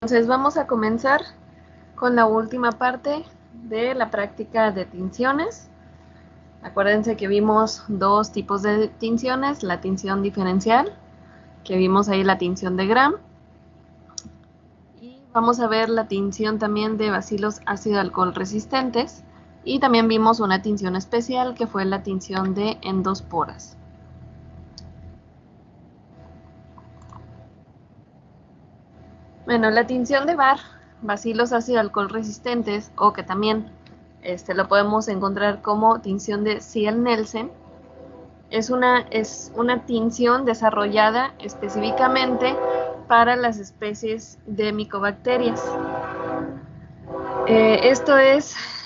Entonces vamos a comenzar con la última parte de la práctica de tinciones. Acuérdense que vimos dos tipos de tinciones, la tinción diferencial, que vimos ahí la tinción de Gram, y vamos a ver la tinción también de bacilos ácido alcohol resistentes, y también vimos una tinción especial que fue la tinción de endosporas. Bueno, la tinción de Bar, bacilos ácido alcohol resistentes, o que también lo podemos encontrar como tinción de Ciel-Nielsen, es una tinción desarrollada específicamente para las especies de micobacterias.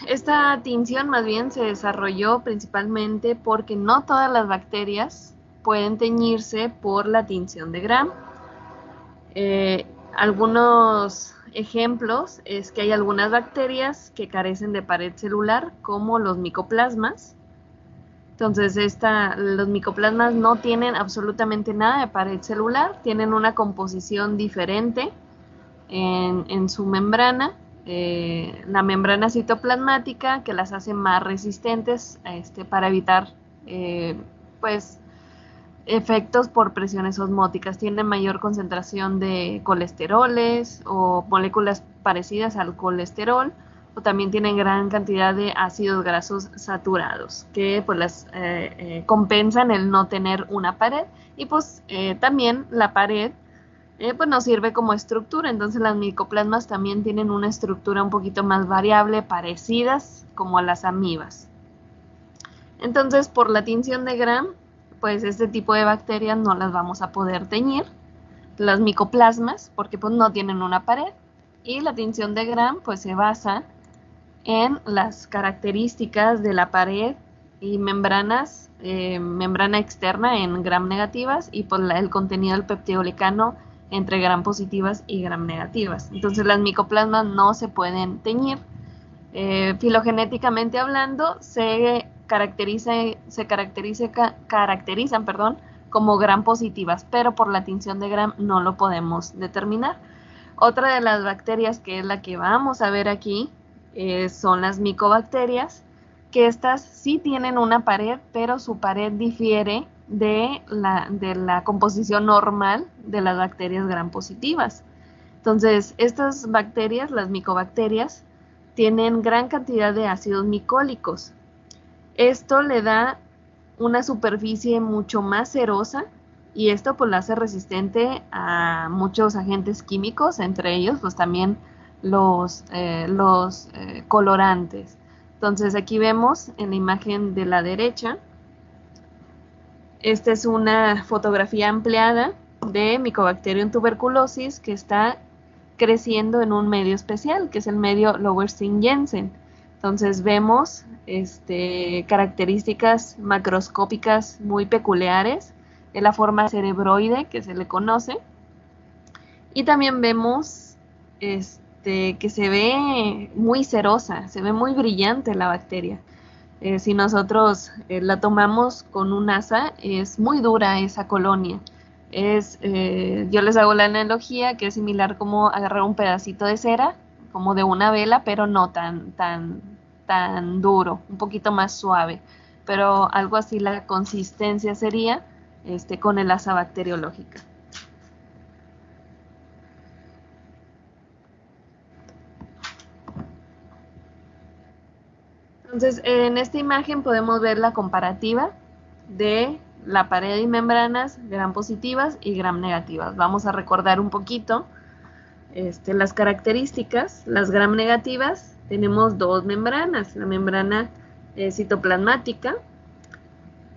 Esta tinción más bien se desarrolló principalmente porque no todas las bacterias pueden teñirse por la tinción de Gram. Algunos ejemplos es que hay algunas bacterias que carecen de pared celular, como los micoplasmas. Entonces, los micoplasmas no tienen absolutamente nada de pared celular, tienen una composición diferente en su membrana, la membrana citoplasmática, que las hace más resistentes para evitar pues efectos por presiones osmóticas. Tienen mayor concentración de colesteroles o moléculas parecidas al colesterol, o también tienen gran cantidad de ácidos grasos saturados que pues compensan el no tener una pared, y pues también la pared pues nos sirve como estructura. Entonces las micoplasmas también tienen una estructura un poquito más variable, parecidas como a las amibas. Entonces, por la tinción de Gram, pues este tipo de bacterias no las vamos a poder teñir, las micoplasmas, porque pues no tienen una pared, y la tinción de Gram pues se basa en las características de la pared y membranas, membrana externa en Gram negativas, y pues el contenido del peptidoglicano entre Gram positivas y Gram negativas. Entonces las micoplasmas no se pueden teñir. Filogenéticamente hablando, se caracterizan como Gram positivas, pero por la tinción de Gram no lo podemos determinar. Otra de las bacterias, que es la que vamos a ver aquí, son las micobacterias, que estas sí tienen una pared, pero su pared difiere de la composición normal de las bacterias Gram positivas. Entonces, estas bacterias, las micobacterias, tienen gran cantidad de ácidos micólicos. Esto le da una superficie mucho más cerosa, y esto pues la hace resistente a muchos agentes químicos, entre ellos pues también los colorantes. Entonces aquí vemos en la imagen de la derecha, esta es una fotografía ampliada de Mycobacterium tuberculosis que está creciendo en un medio especial, que es el medio Lowenstein-Jensen. Entonces vemos características macroscópicas muy peculiares de la forma cerebroide que se le conoce, y también vemos que se ve muy cerosa, se ve muy brillante la bacteria. Si nosotros la tomamos con un asa, es muy dura esa colonia. Yo les hago la analogía que es similar como agarrar un pedacito de cera, como de una vela, pero no tan duro, un poquito más suave. Pero algo así la consistencia sería con el asa bacteriológica. Entonces, en esta imagen podemos ver la comparativa de la pared y membranas Gram positivas y Gram negativas. Vamos a recordar un poquito las características. Las Gram negativas, tenemos dos membranas, la membrana citoplasmática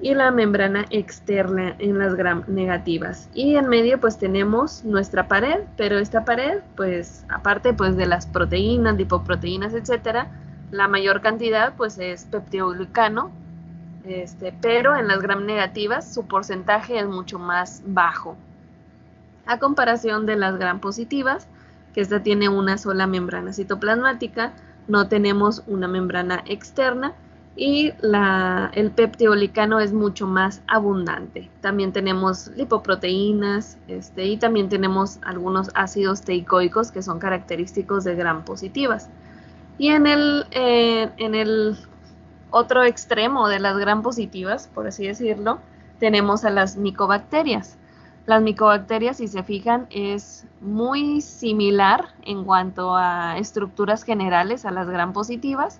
y la membrana externa en las Gram negativas. Y en medio pues tenemos nuestra pared, pero esta pared pues aparte pues de las proteínas, lipoproteínas, etcétera, la mayor cantidad pues es peptidoglicano, pero en las Gram negativas su porcentaje es mucho más bajo, a comparación de las Gram positivas, que esta tiene una sola membrana citoplasmática, no tenemos una membrana externa, y el peptidolicano es mucho más abundante. También tenemos lipoproteínas y también tenemos algunos ácidos teicoicos que son característicos de gram positivas. Y en el otro extremo de las gram positivas, por así decirlo, tenemos a las micobacterias. Las micobacterias, si se fijan, es muy similar en cuanto a estructuras generales a las gram positivas.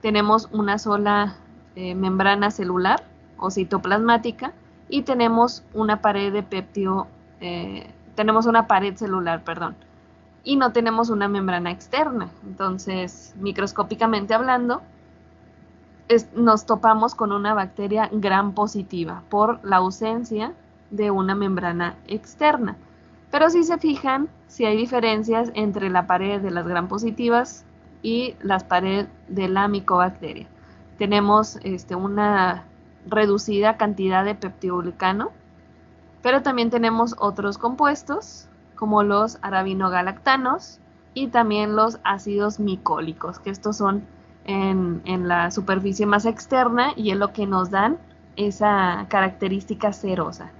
Tenemos una sola membrana celular o citoplasmática y tenemos una pared de tenemos una pared celular, perdón, y no tenemos una membrana externa. Entonces, microscópicamente hablando, nos topamos con una bacteria gram positiva por la ausencia de una membrana externa. Pero si se fijan, si hay diferencias entre la pared de las gram positivas y las paredes de la micobacteria. Tenemos una reducida cantidad de peptidoglicano, pero también tenemos otros compuestos como los arabinogalactanos y también los ácidos micólicos, que estos son en la superficie más externa y es lo que nos dan esa característica cerosa.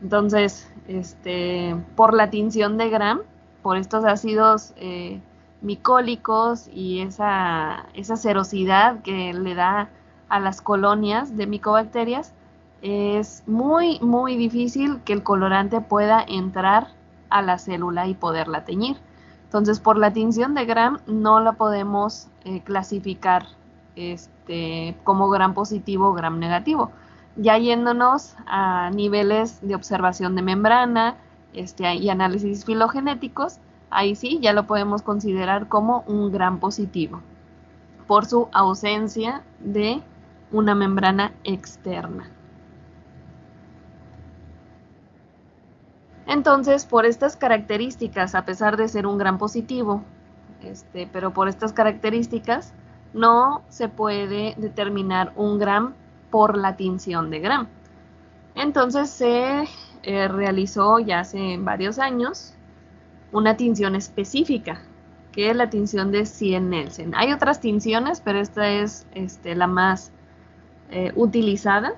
Entonces, por la tinción de Gram, por estos ácidos micólicos y esa cerosidad que le da a las colonias de micobacterias, es muy, muy difícil que el colorante pueda entrar a la célula y poderla teñir. Entonces, por la tinción de Gram no la podemos clasificar como Gram positivo o Gram negativo. Ya yéndonos a niveles de observación de membrana y análisis filogenéticos, ahí sí ya lo podemos considerar como un Gram positivo por su ausencia de una membrana externa. Entonces, por estas características, a pesar de ser un Gram positivo, pero por estas características, no se puede determinar un Gram por la tinción de Gram. Entonces se realizó ya hace varios años una tinción específica, que es la tinción de Ziehl-Neelsen. Hay otras tinciones, pero esta es la más utilizada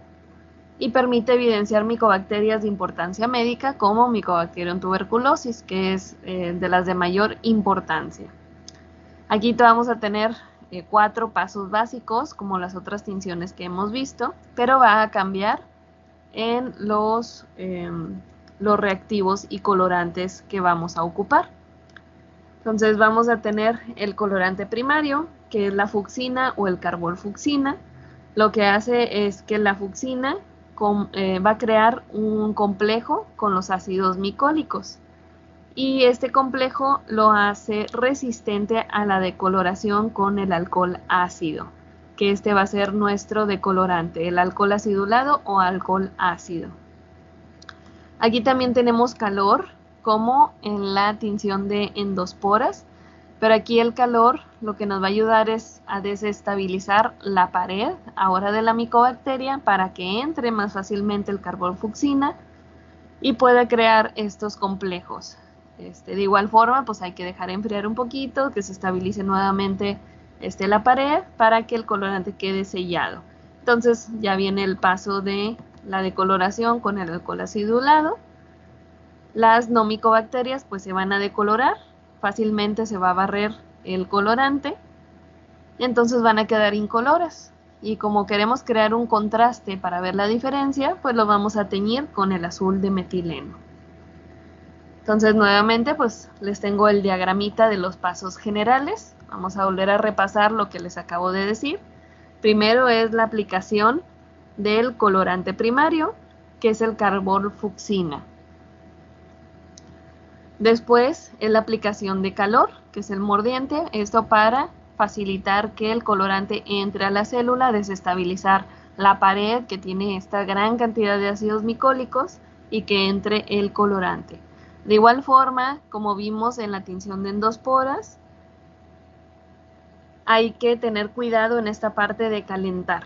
y permite evidenciar micobacterias de importancia médica como Mycobacterium tuberculosis, que es de las de mayor importancia. Aquí vamos a tener 4 pasos básicos, como las otras tinciones que hemos visto, pero va a cambiar en los reactivos y colorantes que vamos a ocupar. Entonces vamos a tener el colorante primario, que es la fucsina o el carbolfucsina. Lo que hace es que la fucsina va a crear un complejo con los ácidos micólicos y este complejo lo hace resistente a la decoloración con el alcohol ácido, que va a ser nuestro decolorante, el alcohol acidulado o alcohol ácido. Aquí también tenemos calor, como en la tinción de endosporas, pero aquí el calor lo que nos va a ayudar es a desestabilizar la pared ahora de la micobacteria para que entre más fácilmente el carbolfucsina y pueda crear estos complejos. De igual forma, pues hay que dejar enfriar un poquito, que se estabilice nuevamente la pared para que el colorante quede sellado. Entonces ya viene el paso de la decoloración con el alcohol acidulado. Las no micobacterias pues se van a decolorar, fácilmente se va a barrer el colorante, entonces van a quedar incoloras. Y como queremos crear un contraste para ver la diferencia, pues lo vamos a teñir con el azul de metileno. Entonces nuevamente pues les tengo el diagramita de los pasos generales. Vamos a volver a repasar lo que les acabo de decir. Primero es la aplicación del colorante primario, que es el carbolfucsina. Después es la aplicación de calor, que es el mordiente, esto para facilitar que el colorante entre a la célula, desestabilizar la pared que tiene esta gran cantidad de ácidos micólicos y que entre el colorante. De igual forma, como vimos en la tinción de endosporas, hay que tener cuidado en esta parte de calentar.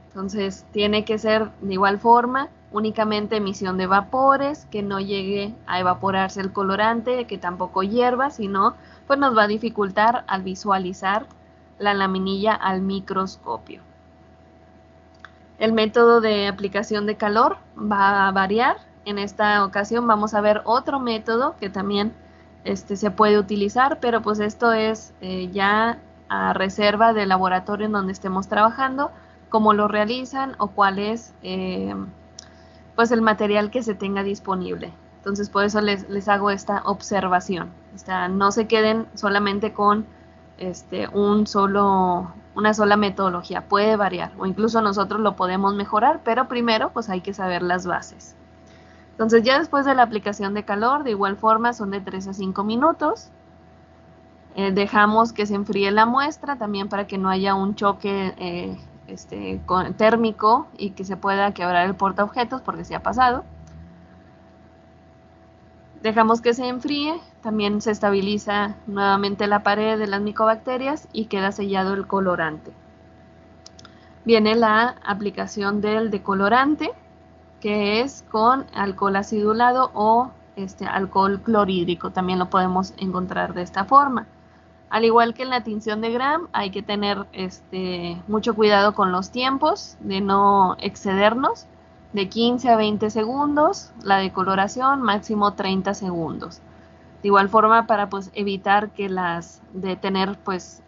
Entonces tiene que ser de igual forma únicamente emisión de vapores, que no llegue a evaporarse el colorante, que tampoco hierva, sino pues nos va a dificultar al visualizar la laminilla al microscopio. El método de aplicación de calor va a variar. En esta ocasión vamos a ver otro método que también se puede utilizar, pero pues esto es ya a reserva del laboratorio en donde estemos trabajando, cómo lo realizan o cuál es pues el material que se tenga disponible. Entonces por eso les hago esta observación. No se queden solamente con una sola metodología, puede variar o incluso nosotros lo podemos mejorar, pero primero pues hay que saber las bases. Entonces ya después de la aplicación de calor, de igual forma son de 3 a 5 minutos. Dejamos que se enfríe la muestra también para que no haya un choque térmico y que se pueda quebrar el portaobjetos porque se ha pasado. Dejamos que se enfríe, también se estabiliza nuevamente la pared de las micobacterias y queda sellado el colorante. Viene la aplicación del decolorante, que es con alcohol acidulado o alcohol clorhídrico, también lo podemos encontrar de esta forma. Al igual que en la tinción de Gram, hay que tener mucho cuidado con los tiempos, de no excedernos, de 15 a 20 segundos, la decoloración máximo 30 segundos. De igual forma para pues evitar que de tener pues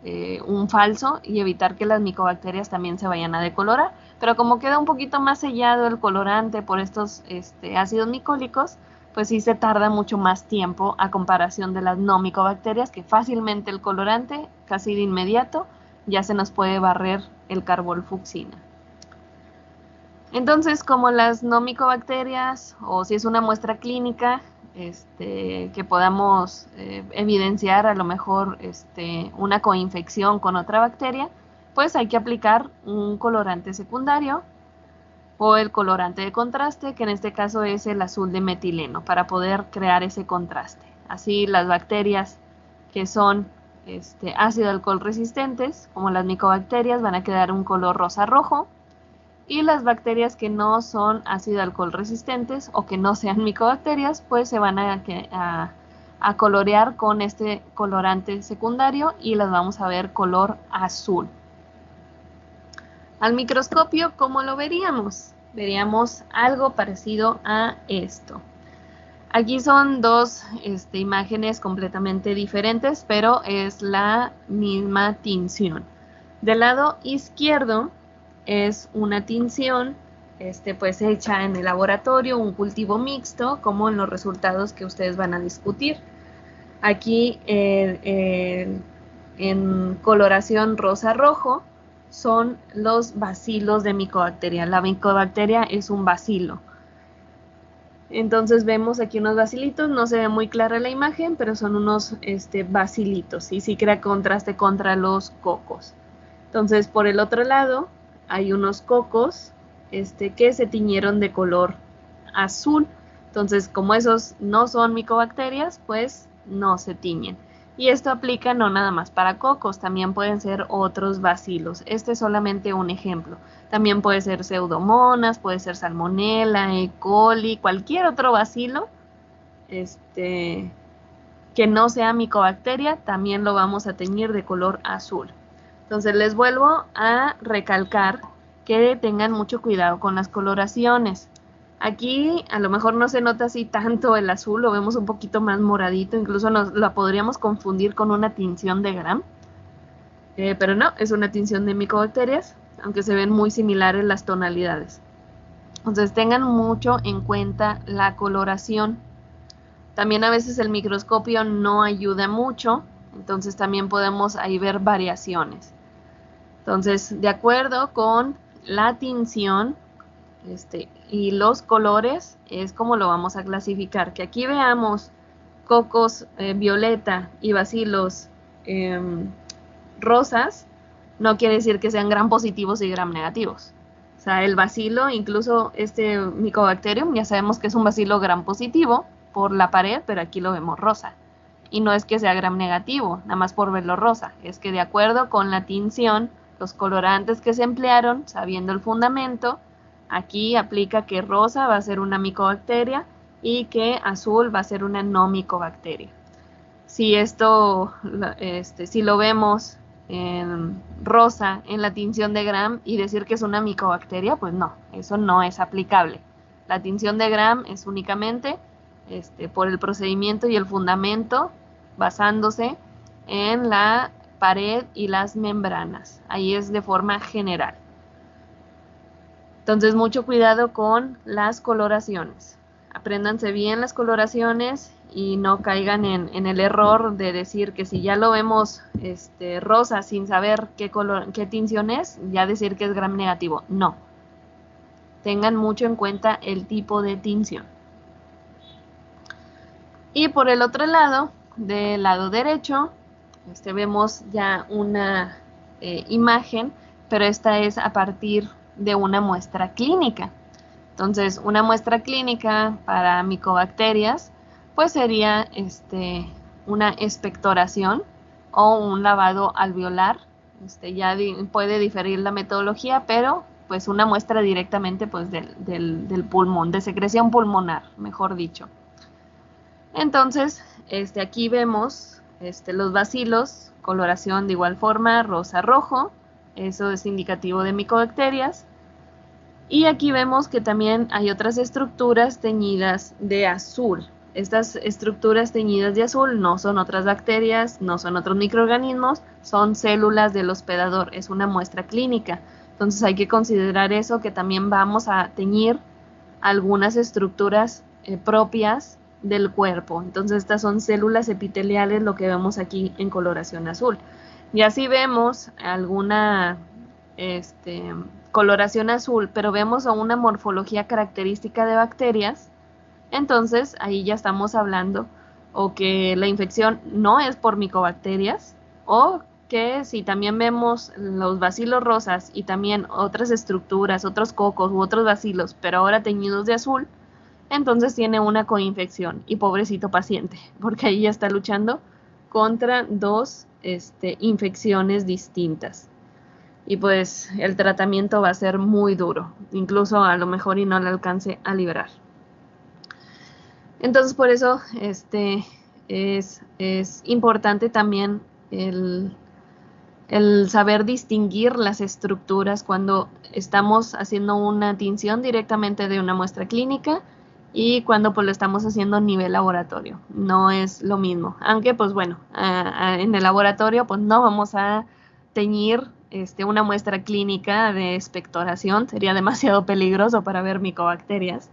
un falso y evitar que las micobacterias también se vayan a decolorar. Pero como queda un poquito más sellado el colorante por estos ácidos micólicos, pues sí se tarda mucho más tiempo a comparación de las no micobacterias, que fácilmente el colorante, casi de inmediato, ya se nos puede barrer el carbol-fucsina. Entonces, como las no micobacterias, o si es una muestra clínica, que podamos evidenciar a lo mejor una coinfección con otra bacteria, pues hay que aplicar un colorante secundario o el colorante de contraste, que en este caso es el azul de metileno, para poder crear ese contraste. Así las bacterias que son ácido alcohol resistentes, como las micobacterias, van a quedar un color rosa rojo, y las bacterias que no son ácido alcohol resistentes o que no sean micobacterias, pues se van a colorear con este colorante secundario y las vamos a ver color azul. Al microscopio, ¿cómo lo veríamos? Veríamos algo parecido a esto. Aquí son dos imágenes completamente diferentes, pero es la misma tinción. Del lado izquierdo es una tinción pues hecha en el laboratorio, un cultivo mixto, como en los resultados que ustedes van a discutir. Aquí en coloración rosa-rojo son los bacilos de micobacteria. La micobacteria es un bacilo. Entonces vemos aquí unos bacilitos, no se ve muy clara la imagen, pero son unos bacilitos y sí crea contraste contra los cocos. Entonces por el otro lado hay unos cocos que se tiñeron de color azul. Entonces como esos no son micobacterias, pues no se tiñen. Y esto aplica no nada más para cocos, también pueden ser otros bacilos. Este es solamente un ejemplo. También puede ser pseudomonas, puede ser salmonella, E. coli, cualquier otro bacilo que no sea micobacteria, también lo vamos a teñir de color azul. Entonces les vuelvo a recalcar que tengan mucho cuidado con las coloraciones. Aquí a lo mejor no se nota así tanto el azul, lo vemos un poquito más moradito, incluso la podríamos confundir con una tinción de Gram, pero no, es una tinción de micobacterias, aunque se ven muy similares las tonalidades. Entonces tengan mucho en cuenta la coloración. También a veces el microscopio no ayuda mucho, entonces también podemos ahí ver variaciones. Entonces, de acuerdo con la tinción y los colores, es como lo vamos a clasificar. Que aquí veamos cocos violeta y bacilos rosas, no quiere decir que sean gram positivos y gram negativos. O sea, el bacilo, incluso este Mycobacterium, ya sabemos que es un bacilo gram positivo por la pared, pero aquí lo vemos rosa. Y no es que sea gram negativo, nada más por verlo rosa. Es que de acuerdo con la tinción, los colorantes que se emplearon, sabiendo el fundamento, aquí aplica que rosa va a ser una micobacteria y que azul va a ser una no micobacteria. Si esto, si lo vemos rosa en la tinción de Gram y decir que es una micobacteria, pues no, eso no es aplicable. La tinción de Gram es únicamente por el procedimiento y el fundamento basándose en la pared y las membranas. Ahí es de forma general. Entonces, mucho cuidado con las coloraciones. Apréndanse bien las coloraciones y no caigan en el error de decir que si ya lo vemos rosa sin saber qué tinción es, ya decir que es Gram negativo. No. Tengan mucho en cuenta el tipo de tinción. Y por el otro lado, del lado derecho, vemos ya una imagen, pero esta es a partir de una muestra clínica. Entonces, una muestra clínica para micobacterias, pues sería una expectoración o un lavado alveolar. Ya puede diferir la metodología, pero pues una muestra directamente pues del pulmón, de secreción pulmonar, mejor dicho. Entonces, aquí vemos los bacilos, coloración de igual forma, rosa-rojo, eso es indicativo de micobacterias. Y aquí vemos que también hay otras estructuras teñidas de azul. Estas estructuras teñidas de azul no son otras bacterias, no son otros microorganismos, son células del hospedador, es una muestra clínica. Entonces hay que considerar eso, que también vamos a teñir algunas estructuras propias del cuerpo. Entonces estas son células epiteliales, lo que vemos aquí en coloración azul. Y así vemos alguna coloración azul, pero vemos una morfología característica de bacterias, entonces ahí ya estamos hablando o que la infección no es por micobacterias, o que si también vemos los bacilos rosas y también otras estructuras, otros cocos u otros bacilos, pero ahora teñidos de azul, entonces tiene una coinfección y pobrecito paciente, porque ahí ya está luchando contra dos infecciones distintas. Y pues el tratamiento va a ser muy duro, incluso a lo mejor y no le alcance a liberar. Entonces por eso es importante también el saber distinguir las estructuras cuando estamos haciendo una tinción directamente de una muestra clínica y cuando pues lo estamos haciendo a nivel laboratorio. No es lo mismo, aunque pues bueno, en el laboratorio pues no vamos a teñir una muestra clínica de expectoración, sería demasiado peligroso para ver micobacterias.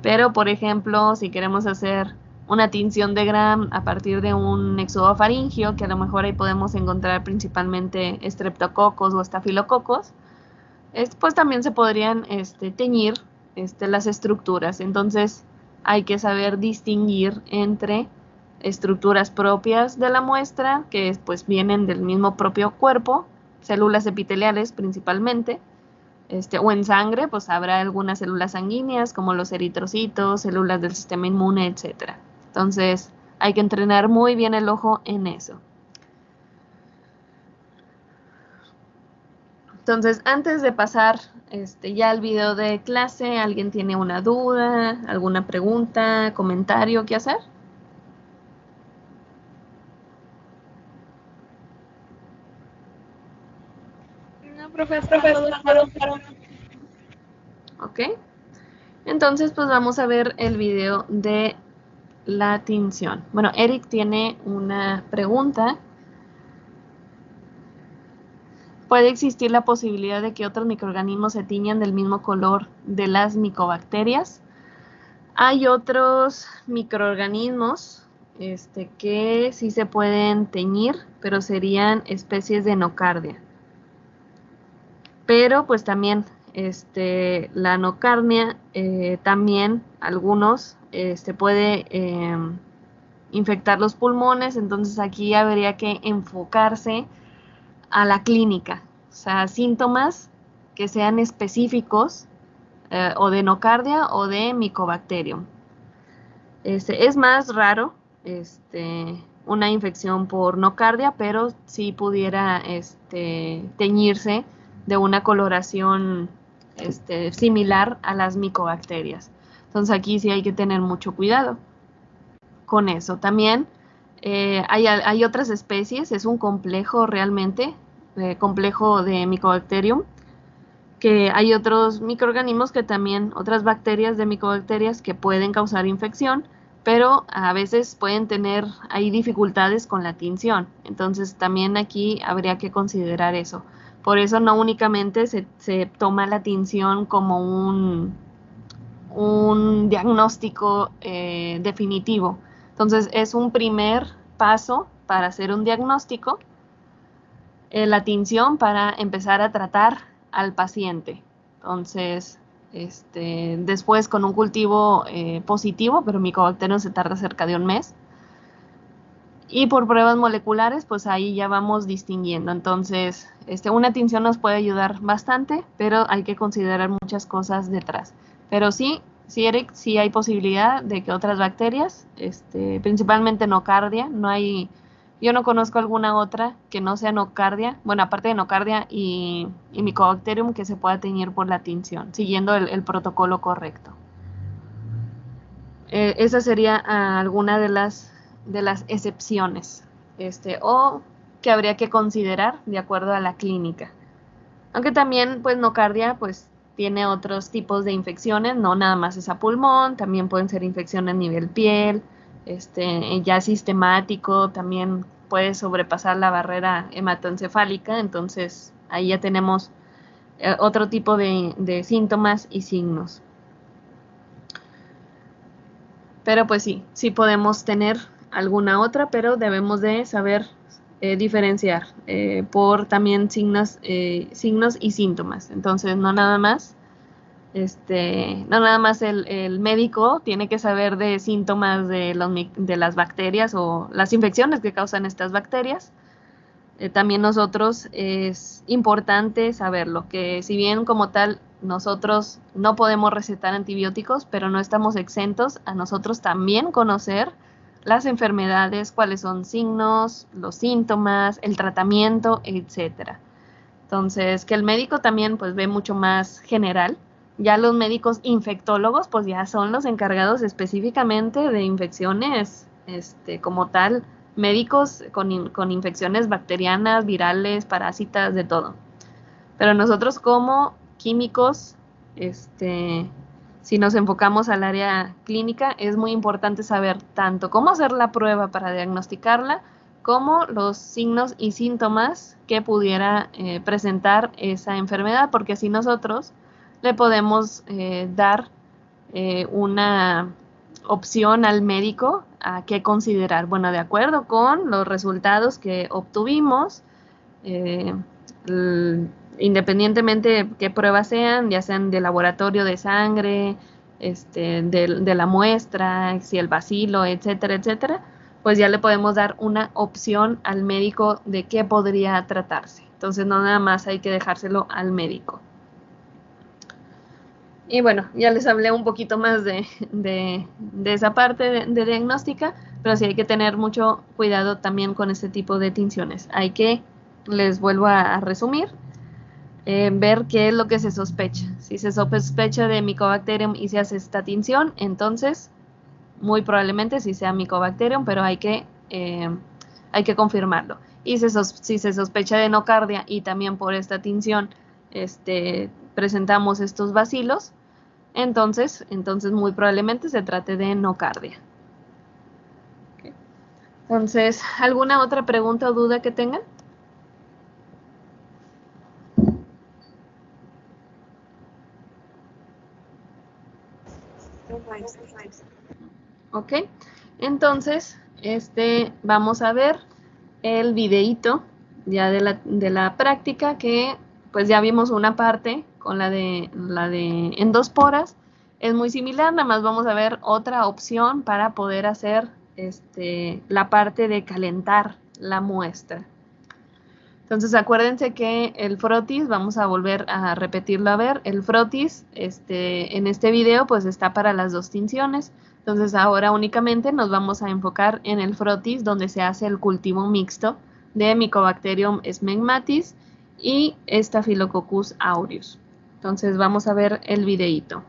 Pero por ejemplo, si queremos hacer una tinción de Gram a partir de un exudo faringio, que a lo mejor ahí podemos encontrar principalmente estreptococos o estafilococos, pues también se podrían teñir las estructuras. Entonces hay que saber distinguir entre estructuras propias de la muestra, que pues vienen del mismo propio cuerpo, células epiteliales principalmente, o en sangre, pues habrá algunas células sanguíneas como los eritrocitos, células del sistema inmune, etc. Entonces hay que entrenar muy bien el ojo en eso. Entonces, antes de pasar ya al video de clase, ¿alguien tiene una duda, alguna pregunta, comentario que hacer? No, profesor, todo claro. Ok. Entonces, pues vamos a ver el video de la tinción. Bueno, Eric tiene una pregunta. ¿Puede existir la posibilidad de que otros microorganismos se tiñan del mismo color de las micobacterias? Hay otros microorganismos que sí se pueden teñir, pero serían especies de nocardia. Pero pues también la nocardia, también algunos puede infectar los pulmones, entonces aquí habría que enfocarse a la clínica, o sea, síntomas que sean específicos o de nocardia o de micobacterium. Es más raro una infección por nocardia, pero sí pudiera teñirse de una coloración similar a las micobacterias. Entonces aquí sí hay que tener mucho cuidado con eso. También Hay otras especies, es un complejo realmente, complejo de Mycobacterium, que hay otros microorganismos que también, otras bacterias de micobacterias que pueden causar infección, pero a veces pueden tener ahí dificultades con la tinción. Entonces también aquí habría que considerar eso. Por eso no únicamente se toma la tinción como un diagnóstico definitivo. Entonces es un primer paso para hacer un diagnóstico, la tinción para empezar a tratar al paciente. Entonces, después con un cultivo positivo, pero Mycobacterium se tarda cerca de un mes. Y por pruebas moleculares, pues ahí ya vamos distinguiendo. Entonces, una tinción nos puede ayudar bastante, pero hay que considerar muchas cosas detrás. Pero sí, Eric, sí hay posibilidad de que otras bacterias, principalmente nocardia, yo no conozco alguna otra que no sea nocardia, bueno, aparte de nocardia y Mycobacterium, que se pueda teñir por la tinción, siguiendo el protocolo correcto. Esa sería alguna de las excepciones, o que habría que considerar de acuerdo a la clínica. Aunque también, pues, nocardia, pues, tiene otros tipos de infecciones, no nada más es a pulmón, también pueden ser infecciones a nivel piel, ya sistemático, también puede sobrepasar la barrera hematoencefálica, entonces ahí ya tenemos otro tipo de síntomas y signos. Pero pues sí podemos tener alguna otra, pero debemos de saber diferenciar por también signos y síntomas. Entonces no nada más el médico tiene que saber de síntomas de las bacterias o las infecciones que causan estas bacterias. También nosotros es importante saberlo, que si bien como tal nosotros no podemos recetar antibióticos, pero no estamos exentos a nosotros también conocer las enfermedades, cuáles son signos, los síntomas, el tratamiento, etcétera. Entonces, que el médico también pues ve mucho más general. Ya los médicos infectólogos pues ya son los encargados específicamente de infecciones como tal, médicos con infecciones bacterianas, virales, parásitas, de todo. Pero nosotros como químicos, si nos enfocamos al área clínica, es muy importante saber tanto cómo hacer la prueba para diagnosticarla, como los signos y síntomas que pudiera presentar esa enfermedad, porque así nosotros le podemos dar una opción al médico a qué considerar. Bueno, de acuerdo con los resultados que obtuvimos, independientemente de qué pruebas sean, ya sean de laboratorio de sangre, de la muestra, si el bacilo, etcétera, etcétera, pues ya le podemos dar una opción al médico de qué podría tratarse. Entonces no nada más hay que dejárselo al médico. Y bueno, ya les hablé un poquito más de esa parte de diagnóstica, pero sí hay que tener mucho cuidado también con este tipo de tinciones. Hay que, les vuelvo a resumir, ver qué es lo que se sospecha. Si se sospecha de Mycobacterium y se hace esta tinción, entonces muy probablemente sí sea Mycobacterium, pero hay que confirmarlo. Y si se sospecha de nocardia y también por esta tinción presentamos estos bacilos, entonces muy probablemente se trate de nocardia. Okay. Entonces, ¿alguna otra pregunta o duda que tengan? Ok, entonces vamos a ver el videíto ya de la práctica, que pues ya vimos una parte con la de endosporas. Es muy similar, nada más vamos a ver otra opción para poder hacer la parte de calentar la muestra. Entonces acuérdense que el frotis, vamos a volver a repetirlo a ver, el frotis en este video pues está para las dos tinciones. Entonces ahora únicamente nos vamos a enfocar en el frotis, donde se hace el cultivo mixto de Mycobacterium smegmatis y Staphylococcus aureus. Entonces vamos a ver el videíto.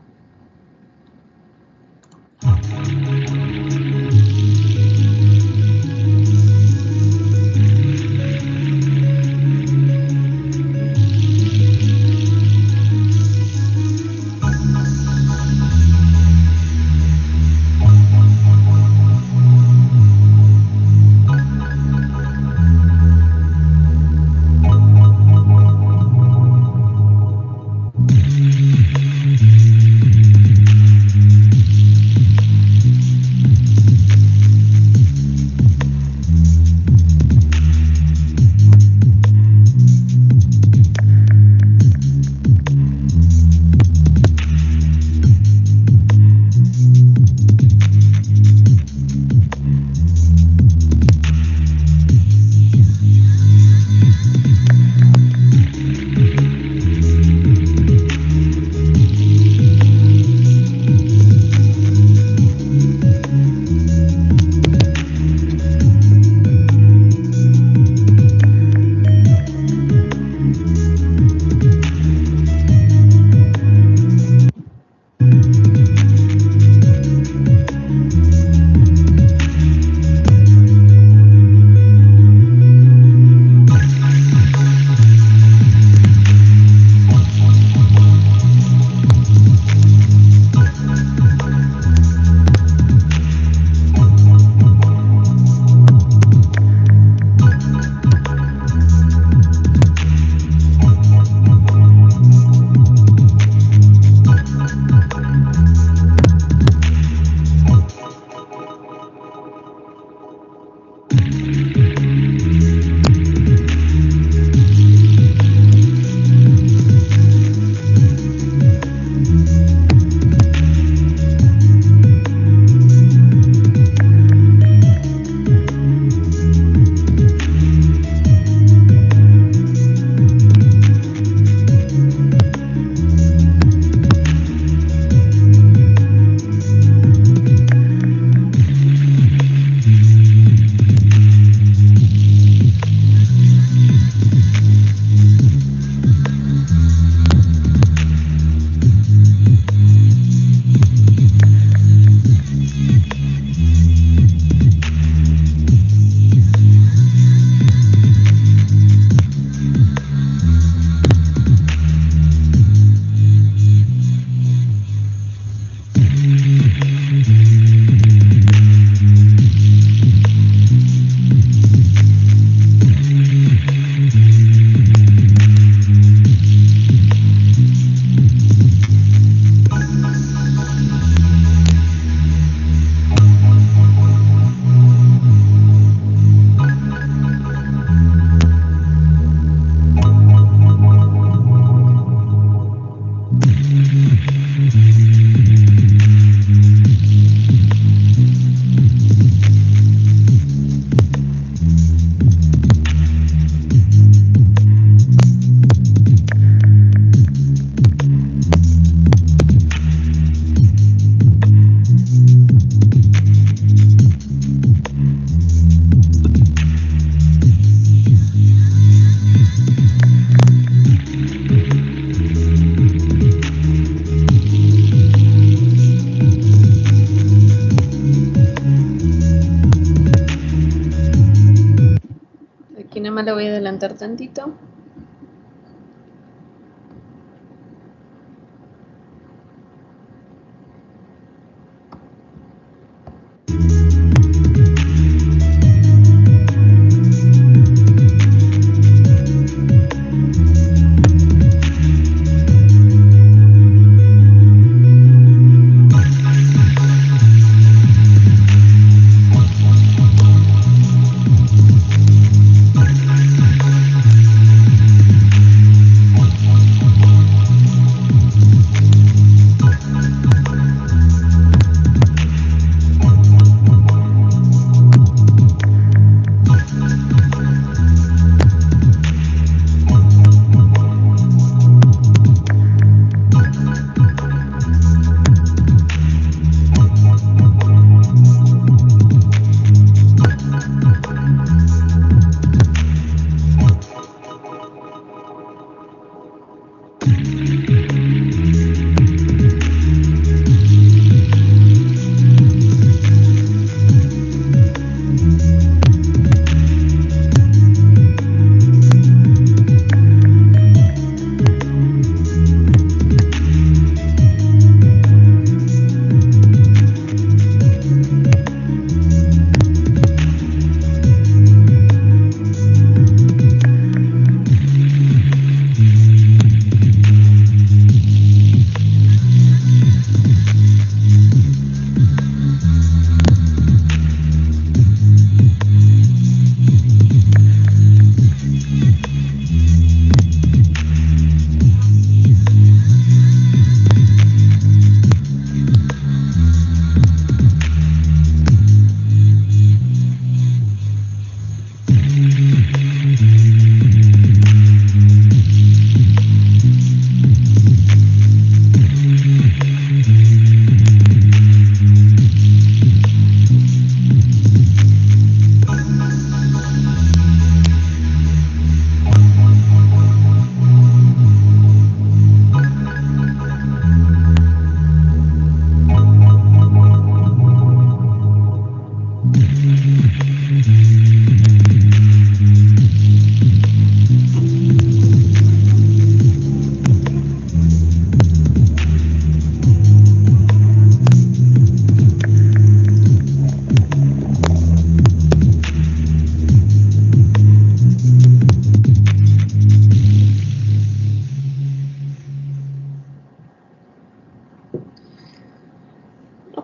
más le voy a adelantar tantito.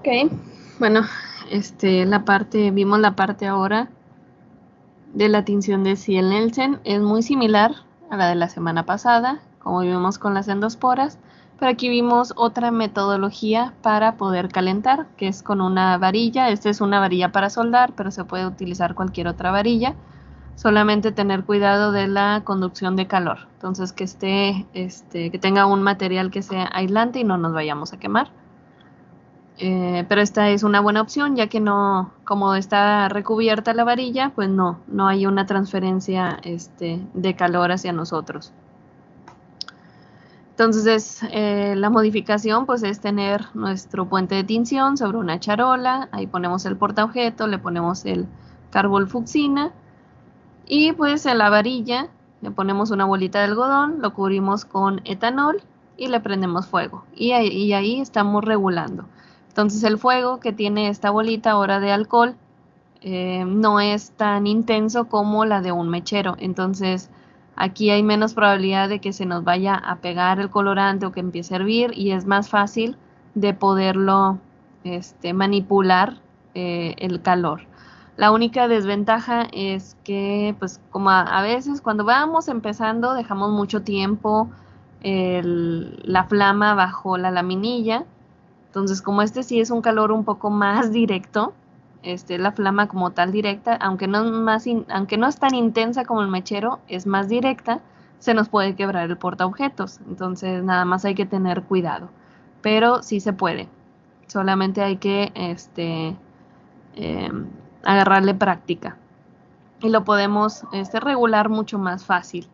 Ok, bueno, vimos la parte ahora de la tinción de Ciel-Nielsen. Es muy similar a la de la semana pasada, como vimos con las endosporas, pero aquí vimos otra metodología para poder calentar, que es con una varilla. Esta es una varilla para soldar, pero se puede utilizar cualquier otra varilla. Solamente tener cuidado de la conducción de calor. Entonces que tenga un material que sea aislante y no nos vayamos a quemar. Pero esta es una buena opción, ya que no, como está recubierta la varilla, pues no hay una transferencia de calor hacia nosotros. Entonces la modificación pues es tener nuestro puente de tinción sobre una charola, ahí ponemos el portaobjeto, le ponemos el carbol-fucsina y pues en la varilla le ponemos una bolita de algodón, lo cubrimos con etanol y le prendemos fuego y ahí estamos regulando. Entonces el fuego que tiene esta bolita ahora de alcohol no es tan intenso como la de un mechero. Entonces aquí hay menos probabilidad de que se nos vaya a pegar el colorante o que empiece a hervir y es más fácil de poderlo manipular el calor. La única desventaja es que pues como a veces cuando vamos empezando dejamos mucho tiempo la flama bajo la laminilla. Entonces, como sí es un calor un poco más directo, la flama como tal directa, aunque no es tan intensa como el mechero, es más directa, se nos puede quebrar el portaobjetos. Entonces, nada más hay que tener cuidado. Pero sí se puede. Solamente hay que agarrarle práctica. Y lo podemos regular mucho más fácil.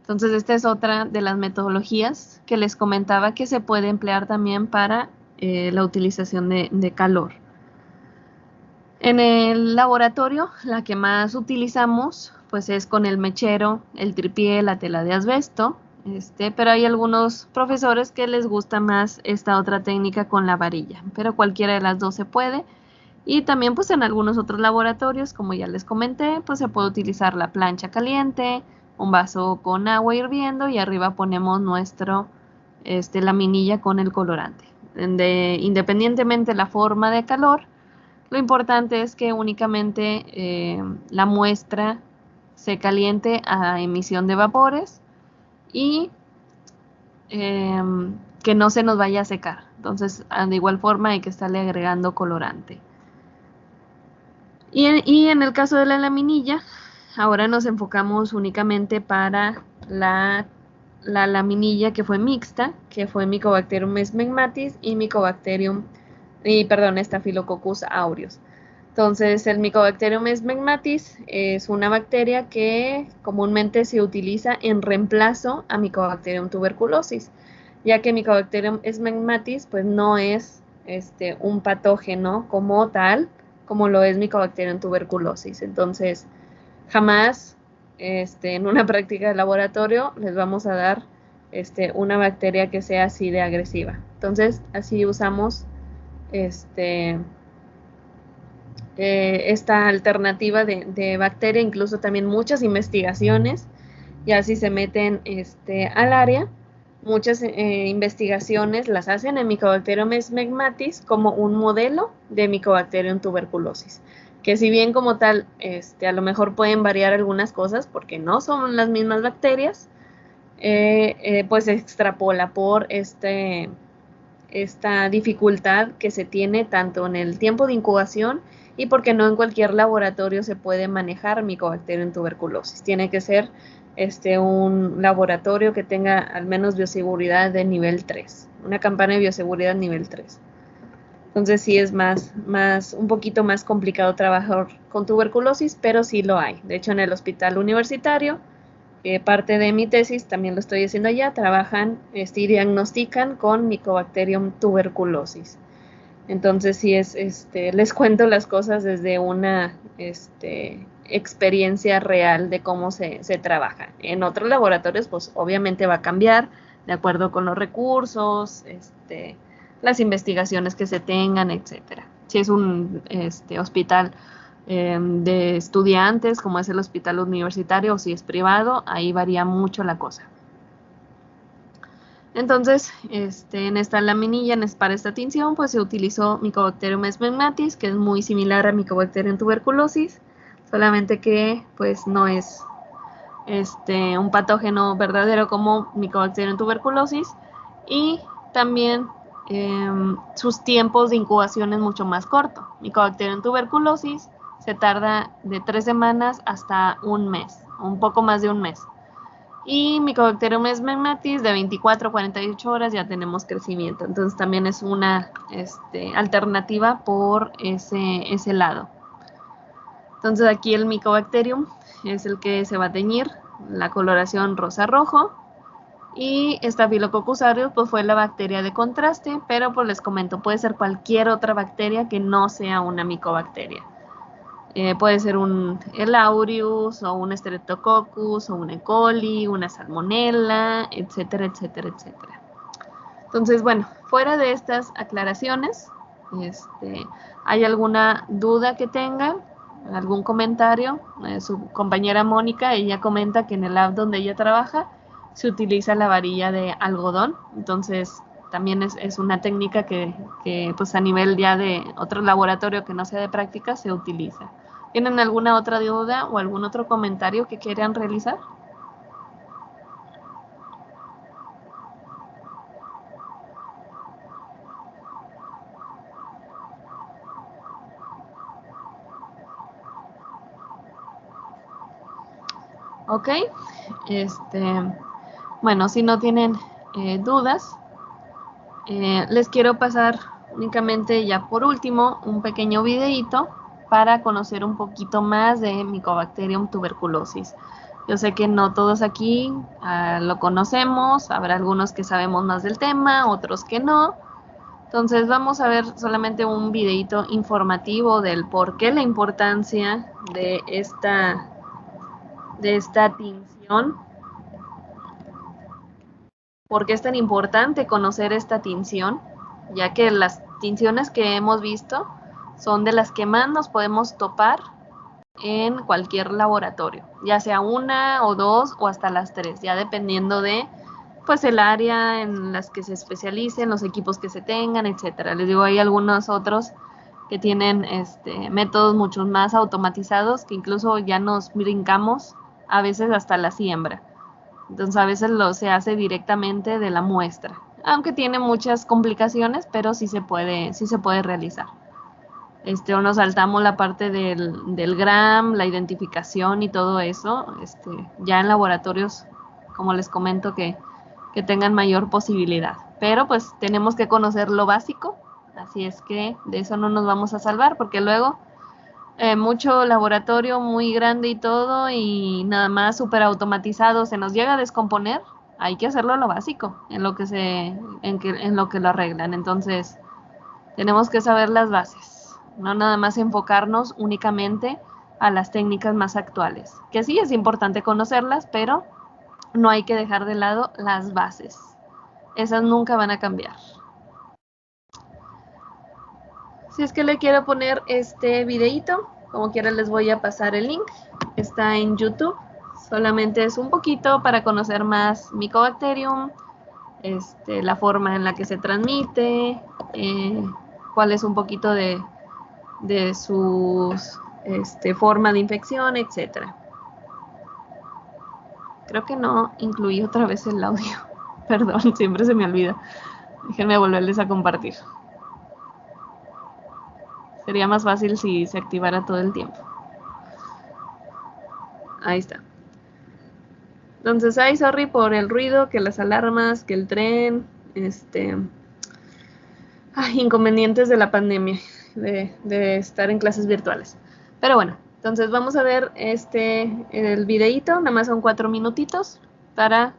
Entonces, esta es otra de las metodologías que les comentaba que se puede emplear también para la utilización de calor. En el laboratorio, la que más utilizamos, pues es con el mechero, el tripié, la tela de asbesto, pero hay algunos profesores que les gusta más esta otra técnica con la varilla, pero cualquiera de las dos se puede. Y también pues en algunos otros laboratorios, como ya les comenté, pues se puede utilizar la plancha caliente, un vaso con agua hirviendo y arriba ponemos nuestro laminilla con el colorante. Independientemente de la forma de calor, lo importante es que únicamente la muestra se caliente a emisión de vapores y que no se nos vaya a secar. Entonces, de igual forma hay que estarle agregando colorante. Y en el caso de la laminilla, ahora nos enfocamos únicamente para la laminilla que fue mixta, que fue Mycobacterium smegmatis y Staphylococcus aureus. Entonces, el Mycobacterium smegmatis es una bacteria que comúnmente se utiliza en reemplazo a Mycobacterium tuberculosis, ya que Mycobacterium smegmatis pues no es un patógeno como tal, como lo es Mycobacterium tuberculosis. Entonces, jamás en una práctica de laboratorio les vamos a dar una bacteria que sea así de agresiva. Entonces, así usamos esta alternativa de bacteria, incluso también muchas investigaciones, ya si se meten al área, muchas investigaciones las hacen en Mycobacterium smegmatis como un modelo de Mycobacterium tuberculosis, que si bien como tal, a lo mejor pueden variar algunas cosas porque no son las mismas bacterias, pues se extrapola por esta dificultad que se tiene tanto en el tiempo de incubación y porque no en cualquier laboratorio se puede manejar Mycobacterium tuberculosis. Tiene que ser un laboratorio que tenga al menos bioseguridad de nivel 3, una campana de bioseguridad nivel 3. Entonces sí es un poquito más complicado trabajar con tuberculosis, pero sí lo hay. De hecho, en el hospital universitario, parte de mi tesis, también lo estoy haciendo allá, trabajan y diagnostican con Mycobacterium tuberculosis. Entonces sí les cuento las cosas desde una experiencia real de cómo se trabaja. En otros laboratorios, pues obviamente va a cambiar de acuerdo con los recursos, las investigaciones que se tengan, etcétera. Si es un hospital de estudiantes, como es el hospital universitario, o si es privado, ahí varía mucho la cosa. Entonces, en esta laminilla, para esta tinción, pues se utilizó Mycobacterium smegmatis, que es muy similar a Mycobacterium tuberculosis, solamente que pues no es un patógeno verdadero como Mycobacterium tuberculosis, y también sus tiempos de incubación es mucho más corto. Mycobacterium tuberculosis se tarda de 3 semanas hasta un mes, un poco más de un mes. Y Mycobacterium smegmatis de 24 a 48 horas ya tenemos crecimiento. Entonces también es una alternativa por ese lado. Entonces aquí el Mycobacterium es el que se va a teñir, la coloración rosa-rojo. Y Staphylococcus aureus pues fue la bacteria de contraste, pero pues les comento, puede ser cualquier otra bacteria que no sea una micobacteria. Puede ser el aureus o un streptococcus o un E. coli, una salmonella, etcétera, etcétera, etcétera. Entonces, bueno, fuera de estas aclaraciones, ¿hay alguna duda que tengan? ¿Algún comentario? Su compañera Mónica, ella comenta que en el lab donde ella trabaja se utiliza la varilla de algodón, entonces también es una técnica que pues a nivel ya de otro laboratorio que no sea de práctica se utiliza. ¿Tienen alguna otra duda o algún otro comentario que quieran realizar? Ok, bueno, si no tienen dudas, les quiero pasar únicamente ya por último un pequeño videíto para conocer un poquito más de Mycobacterium tuberculosis. Yo sé que no todos aquí lo conocemos, habrá algunos que sabemos más del tema, otros que no. Entonces vamos a ver solamente un videito informativo del por qué la importancia de esta tinción. ¿Por qué es tan importante conocer esta tinción? Ya que las tinciones que hemos visto son de las que más nos podemos topar en cualquier laboratorio, ya sea una o dos o hasta las tres, ya dependiendo de pues el área en las que se especialicen, los equipos que se tengan, etcétera. Les digo, hay algunos otros que tienen métodos mucho más automatizados que incluso ya nos brincamos a veces hasta la siembra. Entonces a veces se hace directamente de la muestra, aunque tiene muchas complicaciones, pero sí se puede realizar. O nos saltamos la parte del gram, la identificación y todo eso, ya en laboratorios, como les comento, que tengan mayor posibilidad. Pero pues tenemos que conocer lo básico, así es que de eso no nos vamos a salvar, porque luego mucho laboratorio muy grande y todo, y nada más súper automatizado, se nos llega a descomponer, hay que hacerlo lo básico, en lo que lo arreglan. Entonces, tenemos que saber las bases, no nada más enfocarnos únicamente a las técnicas más actuales, que sí es importante conocerlas, pero no hay que dejar de lado las bases. Esas nunca van a cambiar. Si es que le quiero poner este videito, como quiera les voy a pasar el link. Está en YouTube. Solamente es un poquito para conocer más Mycobacterium, la forma en la que se transmite, cuál es un poquito de sus forma de infección, etcétera. Creo que no incluí otra vez el audio. Perdón, siempre se me olvida. Déjenme volverles a compartir. Sería más fácil si se activara todo el tiempo. Ahí está. Entonces, sorry por el ruido, que las alarmas, que el tren, inconvenientes de la pandemia, de estar en clases virtuales. Pero bueno, entonces vamos a ver el videíto, nada más son 4 minutitos, para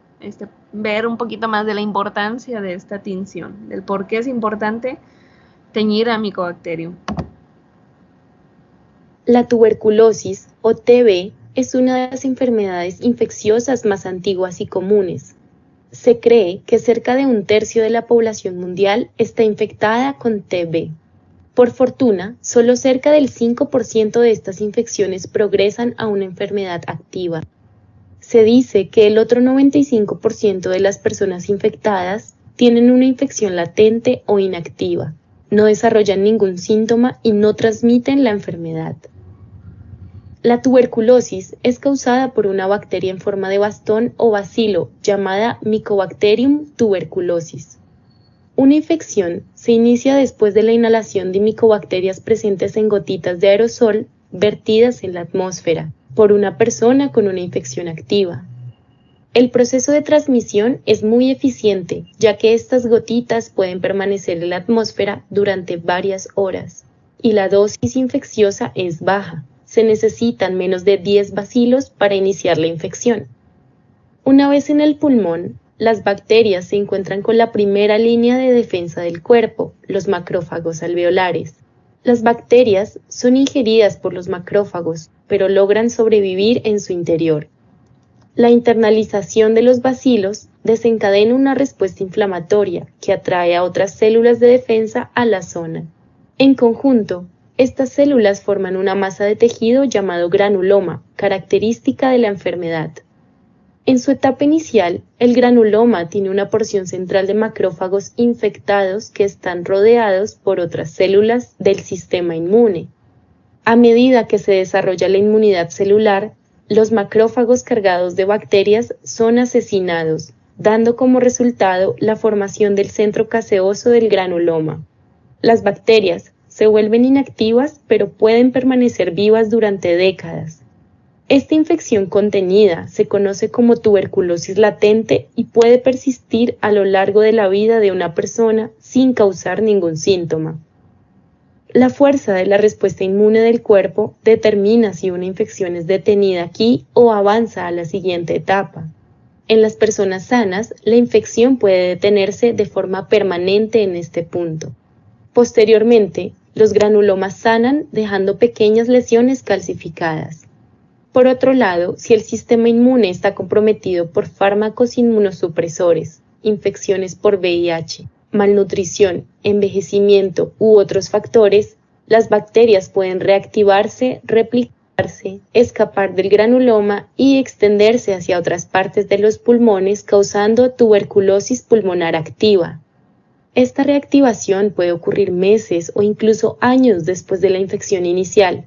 ver un poquito más de la importancia de esta tinción, del por qué es importante teñir a Mycobacterium. La tuberculosis, o TB, es una de las enfermedades infecciosas más antiguas y comunes. Se cree que cerca de 1/3 de la población mundial está infectada con TB. Por fortuna, solo cerca del 5% de estas infecciones progresan a una enfermedad activa. Se dice que el otro 95% de las personas infectadas tienen una infección latente o inactiva, no desarrollan ningún síntoma y no transmiten la enfermedad. La tuberculosis es causada por una bacteria en forma de bastón o bacilo llamada Mycobacterium tuberculosis. Una infección se inicia después de la inhalación de micobacterias presentes en gotitas de aerosol vertidas en la atmósfera por una persona con una infección activa. El proceso de transmisión es muy eficiente, ya que estas gotitas pueden permanecer en la atmósfera durante varias horas, y la dosis infecciosa es baja. Se necesitan menos de 10 bacilos para iniciar la infección. Una vez en el pulmón, las bacterias se encuentran con la primera línea de defensa del cuerpo, los macrófagos alveolares. Las bacterias son ingeridas por los macrófagos, pero logran sobrevivir en su interior. La internalización de los bacilos desencadena una respuesta inflamatoria que atrae a otras células de defensa a la zona. En conjunto, estas células forman una masa de tejido llamado granuloma, característica de la enfermedad. En su etapa inicial, el granuloma tiene una porción central de macrófagos infectados que están rodeados por otras células del sistema inmune. A medida que se desarrolla la inmunidad celular, los macrófagos cargados de bacterias son asesinados, dando como resultado la formación del centro caseoso del granuloma. Las bacterias se vuelven inactivas, pero pueden permanecer vivas durante décadas. Esta infección contenida se conoce como tuberculosis latente y puede persistir a lo largo de la vida de una persona sin causar ningún síntoma. La fuerza de la respuesta inmune del cuerpo determina si una infección es detenida aquí o avanza a la siguiente etapa. En las personas sanas, la infección puede detenerse de forma permanente en este punto. Posteriormente, los granulomas sanan dejando pequeñas lesiones calcificadas. Por otro lado, si el sistema inmune está comprometido por fármacos inmunosupresores, infecciones por VIH, malnutrición, envejecimiento u otros factores, las bacterias pueden reactivarse, replicarse, escapar del granuloma y extenderse hacia otras partes de los pulmones, causando tuberculosis pulmonar activa. Esta reactivación puede ocurrir meses o incluso años después de la infección inicial.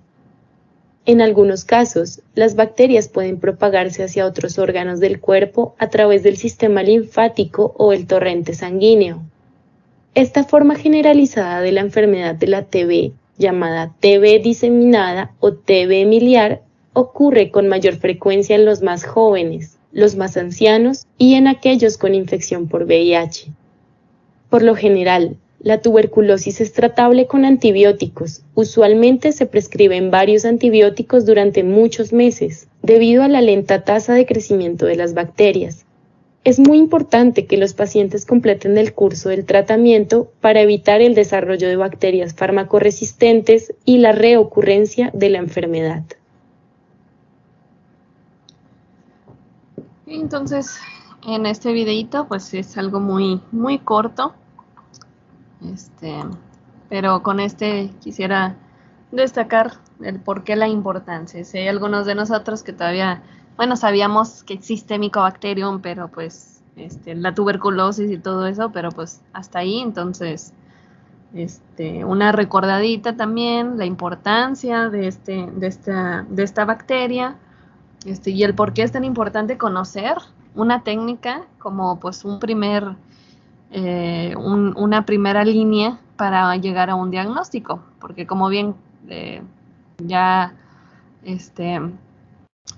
En algunos casos, las bacterias pueden propagarse hacia otros órganos del cuerpo a través del sistema linfático o el torrente sanguíneo. Esta forma generalizada de la enfermedad de la TB, llamada TB diseminada o TB miliar, ocurre con mayor frecuencia en los más jóvenes, los más ancianos y en aquellos con infección por VIH. Por lo general, la tuberculosis es tratable con antibióticos. Usualmente se prescriben varios antibióticos durante muchos meses, debido a la lenta tasa de crecimiento de las bacterias. Es muy importante que los pacientes completen el curso del tratamiento para evitar el desarrollo de bacterias farmacoresistentes y la reocurrencia de la enfermedad. Entonces, en este videito, pues es algo muy corto. Pero con quisiera destacar el por qué la importancia. Si hay algunos de nosotros que todavía, sabíamos que existe Mycobacterium, pero pues la tuberculosis y todo eso, pero pues hasta ahí. Entonces, una recordadita también, la importancia de esta bacteria, y el por qué es tan importante conocer una técnica como pues una primera línea para llegar a un diagnóstico, porque como bien ya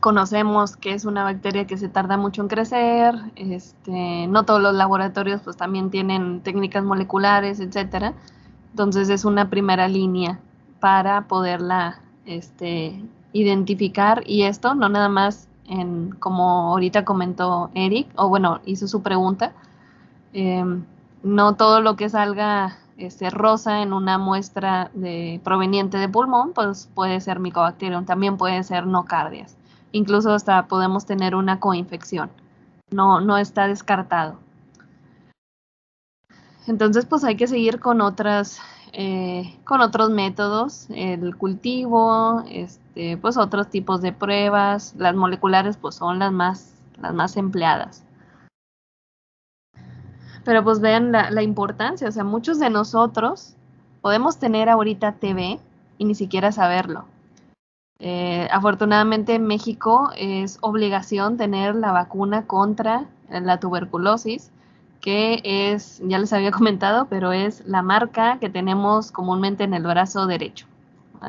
conocemos que es una bacteria que se tarda mucho en crecer, no todos los laboratorios pues también tienen técnicas moleculares, etcétera. Entonces es una primera línea para poderla identificar, y esto no nada más como ahorita comentó Eric, o bueno, hizo su pregunta. No todo lo que salga rosa en una muestra proveniente de pulmón, pues puede ser Mycobacterium, también puede ser nocardias. Incluso hasta podemos tener una coinfección. No está descartado. Entonces, pues hay que seguir con otros métodos, el cultivo, pues otros tipos de pruebas. Las moleculares, pues son las más empleadas. Pero pues vean la importancia, o sea, muchos de nosotros podemos tener ahorita TB y ni siquiera saberlo. Afortunadamente en México es obligación tener la vacuna contra la tuberculosis, que es, ya les había comentado, pero es la marca que tenemos comúnmente en el brazo derecho.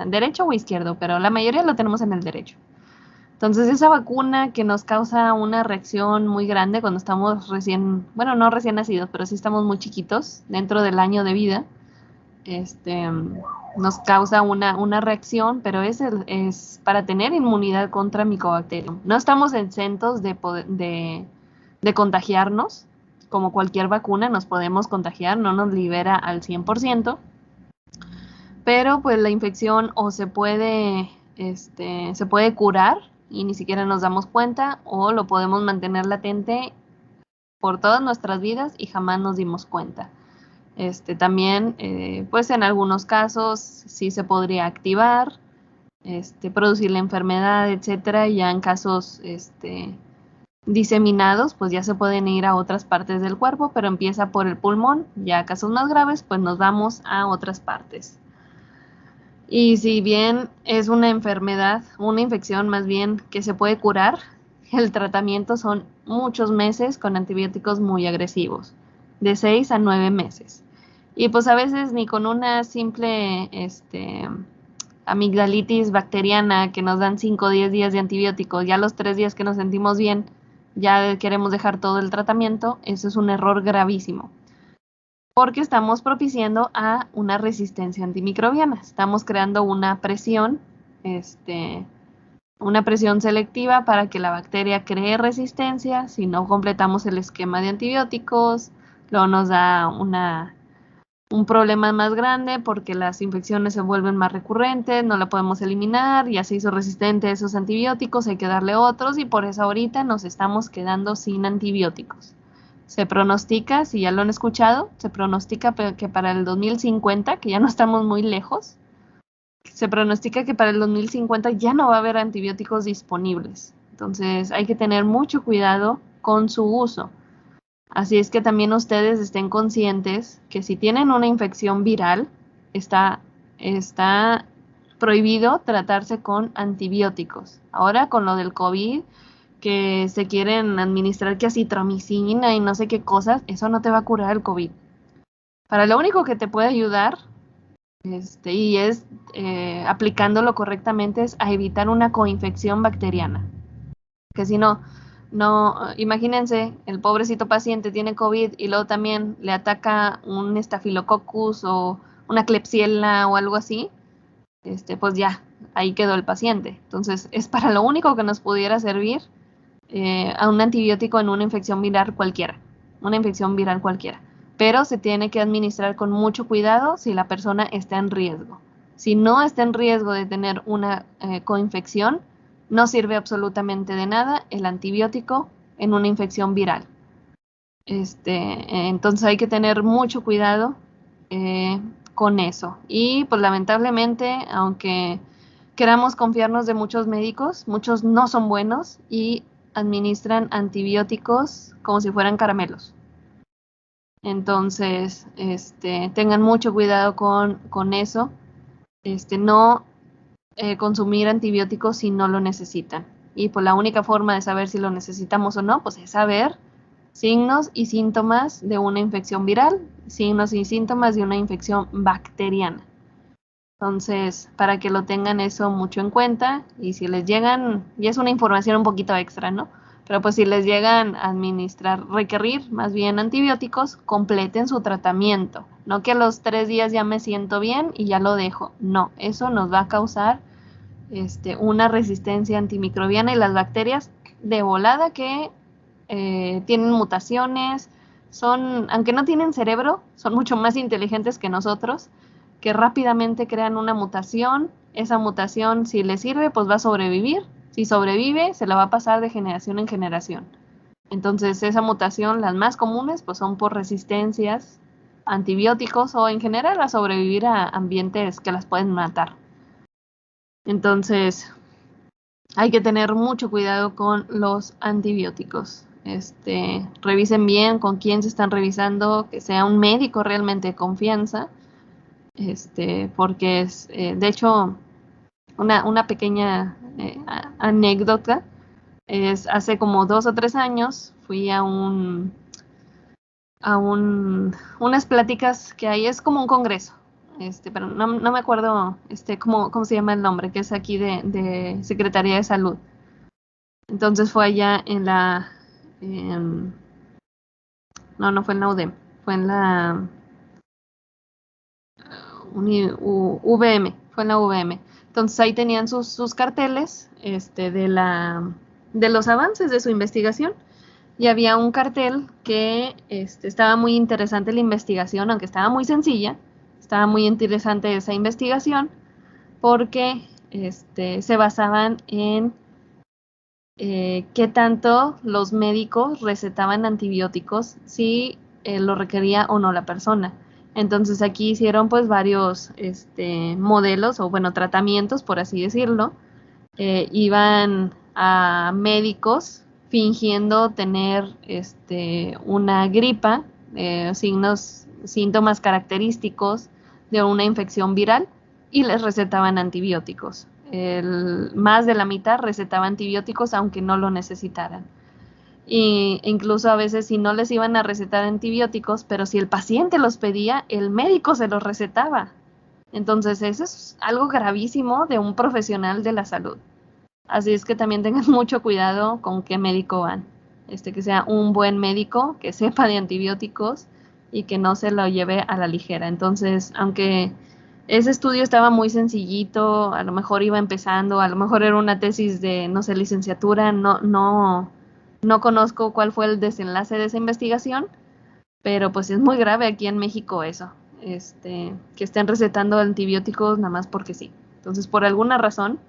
Derecho o izquierdo, pero la mayoría lo tenemos en el derecho. Entonces, esa vacuna que nos causa una reacción muy grande cuando estamos no recién nacidos, pero sí estamos muy chiquitos, dentro del año de vida, nos causa una reacción, pero es para tener inmunidad contra Mycobacterium. No estamos exentos de contagiarnos, como cualquier vacuna nos podemos contagiar, no nos libera al 100%, pero pues la infección o se puede curar y ni siquiera nos damos cuenta, o lo podemos mantener latente por todas nuestras vidas y jamás nos dimos cuenta. También, pues en algunos casos sí se podría activar, producir la enfermedad, etcétera. Ya en casos diseminados, pues ya se pueden ir a otras partes del cuerpo, pero empieza por el pulmón. Ya casos más graves, pues nos vamos a otras partes. Y si bien es una enfermedad, una infección más bien que se puede curar, el tratamiento son muchos meses con antibióticos muy agresivos, de 6 a 9 meses. Y pues a veces ni con una simple amigdalitis bacteriana que nos dan 5 o 10 días de antibióticos, ya los 3 días que nos sentimos bien, ya queremos dejar todo el tratamiento. Eso es un error gravísimo, porque estamos propiciando a una resistencia antimicrobiana. Estamos creando una presión selectiva para que la bacteria cree resistencia. Si no completamos el esquema de antibióticos, luego nos da un problema más grande porque las infecciones se vuelven más recurrentes, no la podemos eliminar, ya se hizo resistente a esos antibióticos, hay que darle otros y por eso ahorita nos estamos quedando sin antibióticos. Se pronostica, si ya lo han escuchado, se pronostica que para el 2050, que ya no estamos muy lejos, se pronostica que para el 2050 ya no va a haber antibióticos disponibles. Entonces hay que tener mucho cuidado con su uso. Así es que también ustedes estén conscientes que si tienen una infección viral, está prohibido tratarse con antibióticos. Ahora con lo del COVID, que se quieren administrar que acitromicina y no sé qué cosas, eso no te va a curar el COVID. Para lo único que te puede ayudar, y es aplicándolo correctamente, es a evitar una coinfección bacteriana. Que si no, imagínense, el pobrecito paciente tiene COVID y luego también le ataca un estafilococcus o una Klebsiella o algo así, pues ya, ahí quedó el paciente. Entonces, es para lo único que nos pudiera servir a un antibiótico en una infección viral cualquiera, pero se tiene que administrar con mucho cuidado si la persona está en riesgo. Si no está en riesgo de tener una coinfección, no sirve absolutamente de nada el antibiótico en una infección viral. Entonces hay que tener mucho cuidado con eso. Y pues lamentablemente, aunque queramos confiarnos de muchos médicos, muchos no son buenos y administran antibióticos como si fueran caramelos. Entonces, tengan mucho cuidado con eso. No consumir antibióticos si no lo necesitan. Y pues la única forma de saber si lo necesitamos o no, pues es saber signos y síntomas de una infección viral, signos y síntomas de una infección bacteriana. Entonces, para que lo tengan eso mucho en cuenta, y si les llegan, y es una información un poquito extra, ¿no? Pero pues si les llegan a requerir más bien antibióticos, completen su tratamiento. No que a los 3 días ya me siento bien y ya lo dejo. No, eso nos va a causar una resistencia antimicrobiana y las bacterias de volada que tienen mutaciones, aunque no tienen cerebro, son mucho más inteligentes que nosotros, que rápidamente crean una mutación. Esa mutación, si le sirve, pues va a sobrevivir. Si sobrevive, se la va a pasar de generación en generación. Entonces, esa mutación, las más comunes, pues son por resistencias a antibióticos o en general a sobrevivir a ambientes que las pueden matar. Entonces, hay que tener mucho cuidado con los antibióticos. Revisen bien con quién se están revisando, que sea un médico realmente de confianza, porque es, de hecho, una pequeña anécdota, hace como 2 o 3 años fui a unas pláticas que hay, es como un congreso, pero no me acuerdo cómo se llama el nombre, que es aquí de Secretaría de Salud. Entonces fue allá en la... no fue en la UDEM, fue en la UVM, fue en la UVM. Entonces ahí tenían sus carteles de los avances de su investigación. Y había un cartel que estaba muy interesante la investigación, aunque estaba muy sencilla, estaba muy interesante esa investigación, porque se basaban en qué tanto los médicos recetaban antibióticos, si lo requería o no la persona. Entonces aquí hicieron pues varios modelos o bueno, tratamientos, por así decirlo. Iban a médicos fingiendo tener una gripa, síntomas característicos de una infección viral y les recetaban antibióticos. Más de la mitad recetaba antibióticos aunque no lo necesitaran. E incluso a veces si no les iban a recetar antibióticos, pero si el paciente los pedía, el médico se los recetaba. Entonces eso es algo gravísimo de un profesional de la salud. Así es que también tengan mucho cuidado con qué médico van. Que sea un buen médico, que sepa de antibióticos y que no se lo lleve a la ligera. Entonces, aunque ese estudio estaba muy sencillito, a lo mejor iba empezando, a lo mejor era una tesis de, no sé, licenciatura, no conozco cuál fue el desenlace de esa investigación, pero pues es muy grave aquí en México eso. que estén recetando antibióticos nada más porque sí. Entonces, por alguna razón,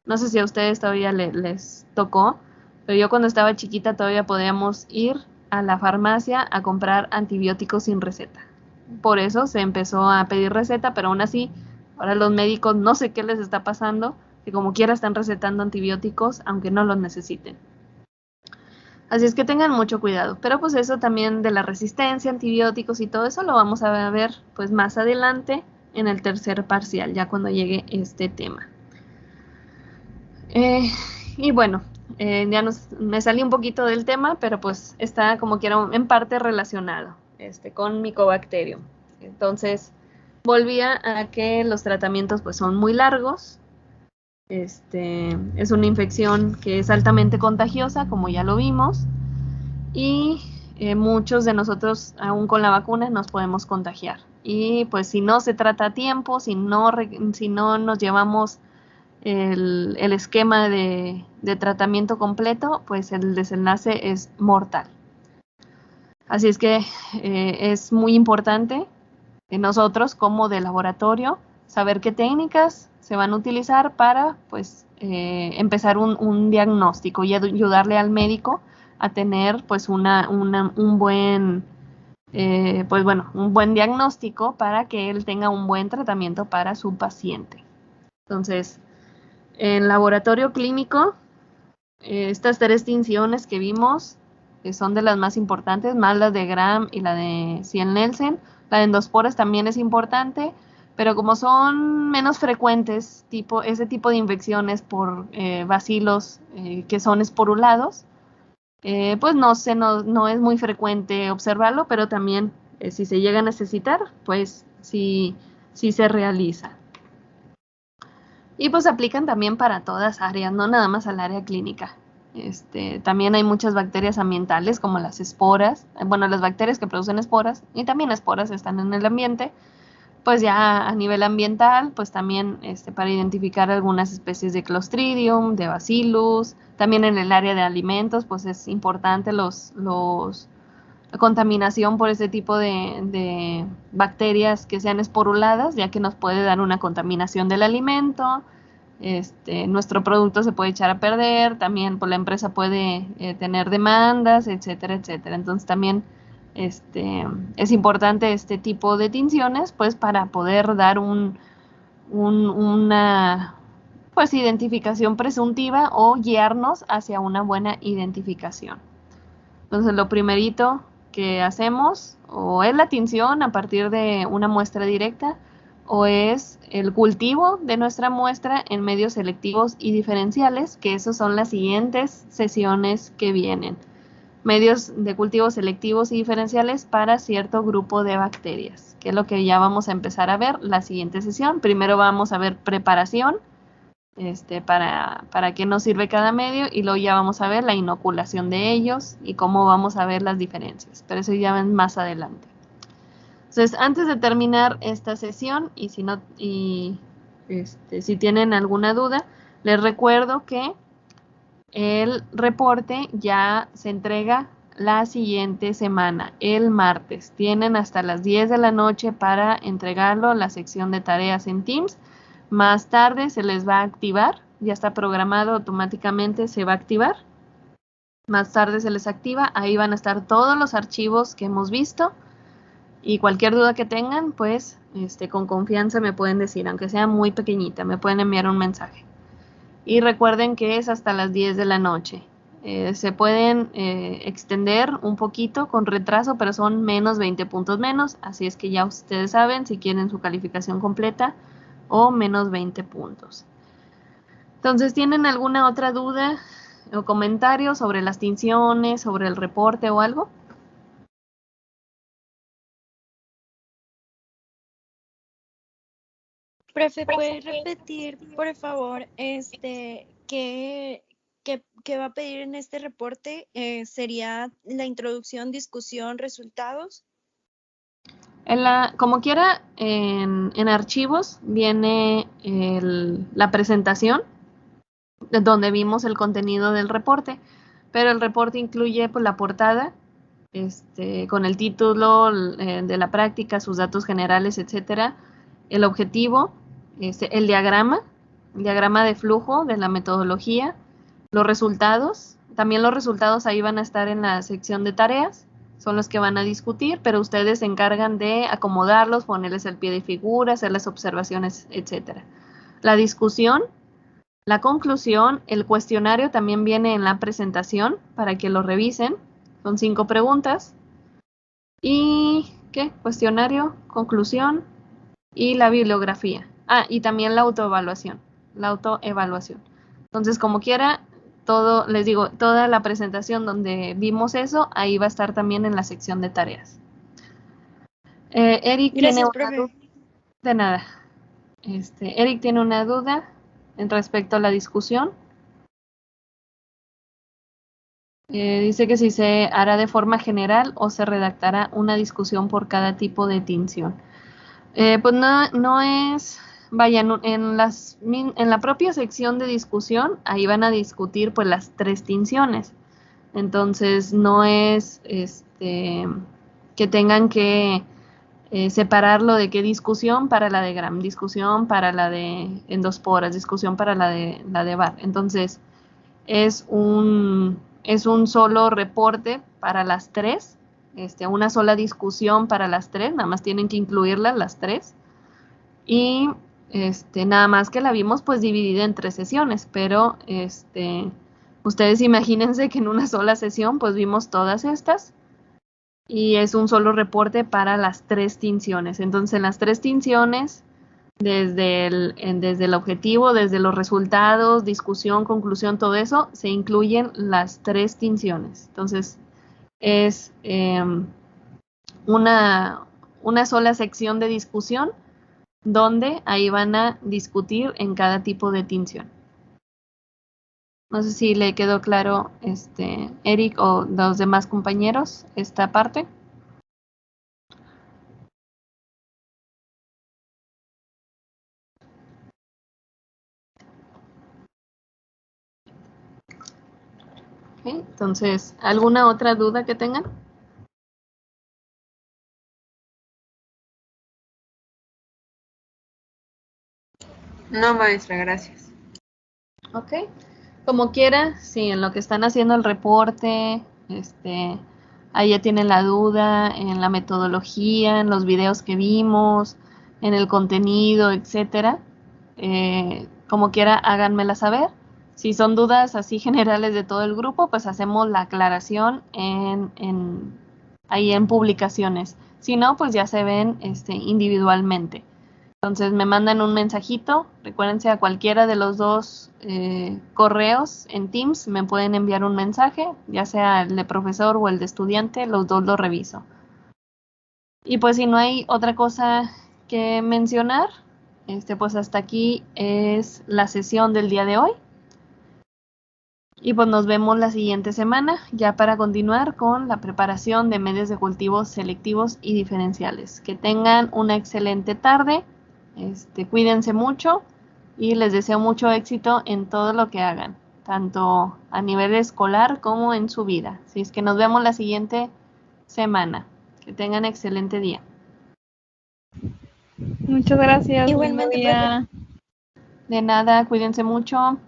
no sé si a ustedes todavía les tocó, pero yo cuando estaba chiquita todavía podíamos ir a la farmacia a comprar antibióticos sin receta. Por eso se empezó a pedir receta, pero aún así, ahora los médicos no sé qué les está pasando, que como quiera están recetando antibióticos aunque no los necesiten. Así es que tengan mucho cuidado. Pero pues eso también de la resistencia, antibióticos y todo eso lo vamos a ver pues más adelante en el tercer parcial, ya cuando llegue este tema. Y bueno, ya me salí un poquito del tema, pero pues está como quiera en parte relacionado con Mycobacterium. Entonces, volvía a que los tratamientos pues son muy largos. Es una infección que es altamente contagiosa, como ya lo vimos, y muchos de nosotros, aún con la vacuna, nos podemos contagiar. Y pues si no se trata a tiempo, si no nos llevamos el esquema de tratamiento completo, pues el desenlace es mortal. Así es que es muy importante nosotros como de laboratorio saber qué técnicas se van a utilizar para pues empezar un diagnóstico y ayudarle al médico a tener pues un buen un buen diagnóstico para que él tenga un buen tratamiento para su paciente. Entonces, en laboratorio clínico, estas 3 tinciones que vimos son de las más importantes, más la de Gram y la de Ciel-Nielsen. La de endosporas también es importante, pero como son menos frecuentes, ese tipo de infecciones por bacilos que son esporulados, pues no es muy frecuente observarlo, pero también si se llega a necesitar, pues sí se realiza. Y pues aplican también para todas áreas, no nada más al área clínica. También hay muchas bacterias ambientales como las esporas, bueno, las bacterias que producen esporas y también esporas están en el ambiente, pues ya a nivel ambiental, pues también para identificar algunas especies de Clostridium, de Bacillus, también en el área de alimentos, pues es importante la contaminación por ese tipo de bacterias que sean esporuladas, ya que nos puede dar una contaminación del alimento. Nuestro producto se puede echar a perder, también pues, la empresa puede tener demandas, etcétera, etcétera. Entonces también es importante este tipo de tinciones pues para poder dar una pues identificación presuntiva o guiarnos hacia una buena identificación. Entonces lo primerito que hacemos o es la tinción a partir de una muestra directa o es el cultivo de nuestra muestra en medios selectivos y diferenciales, que esos son las siguientes sesiones que vienen. Medios de cultivo selectivos y diferenciales para cierto grupo de bacterias, que es lo que ya vamos a empezar a ver la siguiente sesión. Primero vamos a ver preparación, para qué nos sirve cada medio y luego ya vamos a ver la inoculación de ellos y cómo vamos a ver las diferencias, pero eso ya ven más adelante. Entonces, antes de terminar esta sesión y si tienen alguna duda, les recuerdo que el reporte ya se entrega la siguiente semana, el martes. Tienen hasta las 10 de la noche para entregarlo a la sección de tareas en Teams. Más tarde se les va a activar, ya está programado automáticamente, se va a activar. Más tarde se les activa, ahí van a estar todos los archivos que hemos visto. Y cualquier duda que tengan, pues con confianza me pueden decir, aunque sea muy pequeñita, me pueden enviar un mensaje. Y recuerden que es hasta las 10 de la noche. Se pueden extender un poquito con retraso, pero son menos 20 puntos menos. Así es que ya ustedes saben si quieren su calificación completa o menos 20 puntos. Entonces, ¿tienen alguna otra duda o comentario sobre las tinciones, sobre el reporte o algo? Profe, ¿puede repetir, por favor, qué va a pedir en este reporte? ¿Sería la introducción, discusión, resultados? Como quiera, en archivos viene la presentación, donde vimos el contenido del reporte, pero el reporte incluye pues, la portada, con el título de la práctica, sus datos generales, etcétera, el objetivo, el diagrama de flujo de la metodología, los resultados. También los resultados ahí van a estar en la sección de tareas, son los que van a discutir, pero ustedes se encargan de acomodarlos, ponerles el pie de figura, hacer las observaciones, etcétera. La discusión, la conclusión, el cuestionario también viene en la presentación para que lo revisen. Son 5 preguntas. ¿Y qué? Cuestionario, conclusión y la bibliografía. Ah, y también la autoevaluación. Entonces, como quiera, todo, les digo, toda la presentación donde vimos eso, ahí va a estar también en la sección de tareas. Eric Gracias, tiene una profe. duda. De nada. Eric tiene una duda en respecto a la discusión. Dice que si se hará de forma general o se redactará una discusión por cada tipo de tinción. Pues no es, vaya, en la propia sección de discusión, ahí van a discutir pues las 3 tinciones. Entonces no es que tengan que separarlo de qué discusión para la de Gram, discusión para la de endosporas, discusión para la de Bar. Entonces es un solo reporte para las 3, una sola discusión para las 3, nada más tienen que incluirlas las 3. Y nada más que la vimos pues dividida en 3 sesiones, pero ustedes imagínense que en una sola sesión pues vimos todas estas y es un solo reporte para las 3 tinciones. Entonces en las 3 tinciones, desde el objetivo, desde los resultados, discusión, conclusión, todo eso, se incluyen las 3 tinciones. Entonces es una sola sección de discusión donde ahí van a discutir en cada tipo de tinción. No sé si le quedó claro Eric o los demás compañeros esta parte. Okay, entonces, ¿alguna otra duda que tengan? No, maestra, gracias. Ok, como quiera, si en lo que están haciendo el reporte, ahí ya tienen la duda, en la metodología, en los videos que vimos, en el contenido, etcétera, como quiera, háganmela saber. Si son dudas así generales de todo el grupo, pues hacemos la aclaración ahí en publicaciones. Si no, pues ya se ven individualmente. Entonces me mandan un mensajito, recuérdense a cualquiera de los 2 correos en Teams, me pueden enviar un mensaje, ya sea el de profesor o el de estudiante, los 2 los reviso. Y pues si no hay otra cosa que mencionar, pues hasta aquí es la sesión del día de hoy. Y pues nos vemos la siguiente semana, ya para continuar con la preparación de medios de cultivo selectivos y diferenciales. Que tengan una excelente tarde. Cuídense mucho y les deseo mucho éxito en todo lo que hagan, tanto a nivel escolar como en su vida. Así es que nos vemos la siguiente semana. Que tengan excelente día. Muchas gracias. Igualmente, Lindo día. De nada, cuídense mucho.